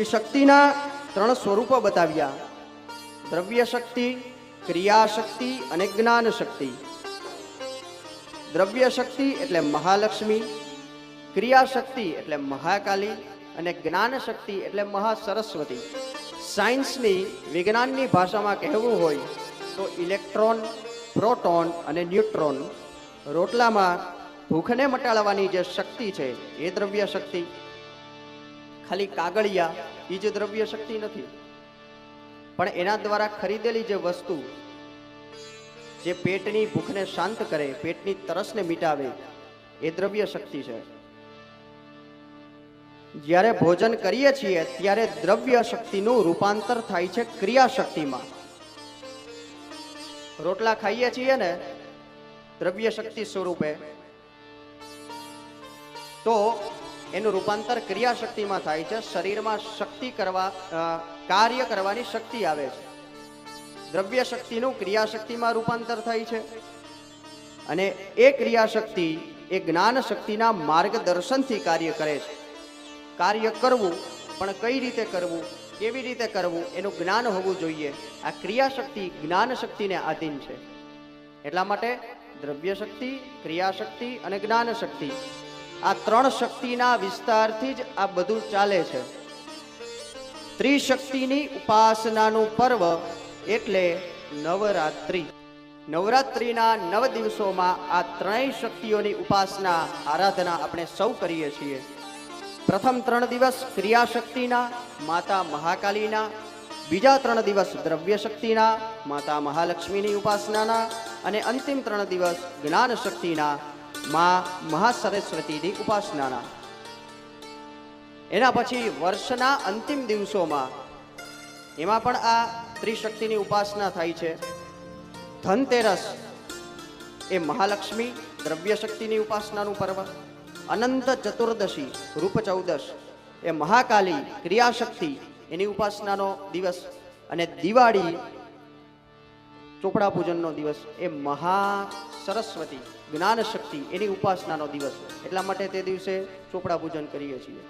એ શક્તિના ત્રણ સ્વરૂપો બતાવ્યા: દ્રવ્ય શક્તિ, ક્રિયા શક્તિ અને જ્ઞાન શક્તિ. દ્રવ્ય શક્તિ એટલે મહાલક્ષ્મી, ક્રિયા શક્તિ એટલે મહાકાલી અને જ્ઞાન શક્તિ એટલે મહાસરસ્વતી. સાયન્સની, વિજ્ઞાનની ભાષામાં કહેવું હોય તો ઇલેક્ટ્રોન, પ્રોટોન અને ન્યુટ્રોન. રોટલામાં ભૂખને મટાડવાની જે શક્તિ છે એ દ્રવ્ય શક્તિ. ખાલી કાગળિયા એ જે દ્રવ્ય શક્તિ નથી, પણ એના દ્વારા ખરીદેલી જે વસ્તુ જે પેટની ભૂખને શાંત કરે, પેટની તરસને મિટાવે, એ દ્રવ્ય શક્તિ છે. જ્યારે ભોજન કરીએ છીએ ત્યારે દ્રવ્ય શક્તિનું રૂપાંતર થાય છે ક્રિયા શક્તિમાં. રોટલા ખાઈએ છીએ ને દ્રવ્ય શક્તિ સ્વરૂપે, તો એનું રૂપાંતર ક્રિયા શક્તિમાં થાય છે. શરીરમાં શક્તિ કરવા, કાર્ય કરવાની શક્તિ આવે છે. દ્રવ્ય શક્તિનું ક્રિયા શક્તિમાં રૂપાંતર થાય છે. અને એ ક્રિયા શક્તિ એ જ્ઞાન શક્તિના માર્ગદર્શનથી કાર્ય કરે છે. કાર્ય કરવું, પણ કઈ રીતે કરવું, કેવી રીતે કરવું, એનું જ્ઞાન હોવું જોઈએ. આ ક્રિયા શક્તિ જ્ઞાન શક્તિને આધીન છે. એટલા માટે દ્રવ્ય શક્તિ, ક્રિયા શક્તિ અને જ્ઞાન શક્તિ, આ ત્રણ શક્તિના વિસ્તારથી જ આ બધું ચાલે છે. ત્રિશક્તિની ઉપાસનાનું પર્વ એટલે નવરાત્રિ. નવરાત્રિના 9 દિવસોમાં આ ત્રણેય શક્તિઓની ઉપાસના, આરાધના આપણે સૌ કરીએ છીએ. પ્રથમ 3 દિવસ ક્રિયા શક્તિના, માતા મહાકાલીના. બીજા 3 દિવસ દ્રવ્ય શક્તિના, માતા મહાલક્ષ્મીની ઉપાસનાના. અને અંતિમ 3 દિવસ જ્ઞાન શક્તિના, મા મહાસરસ્વતીની ઉપાસનાના. એના પછી વર્ષના અંતિમ દિવસોમાં એમાં પણ આ ત્રિશક્તિની ઉપાસના થાય છે. ધનતેરસ એ મહાલક્ષ્મી દ્રવ્ય શક્તિની ઉપાસનાનું પર્વ. અનંત ચતુર્દશી રૂપ 14 એ મહાકાલી ક્રિયા શક્તિ એની ઉપાસનાનો દિવસ. અને દિવાળી ચોપડા પૂજનનો દિવસ એ મહા સરસ્વતી જ્ઞાન શક્તિ એની ઉપાસનાનો દિવસ. એટલા માટે તે દિવસે ચોપડા પૂજન કરીએ છીએ.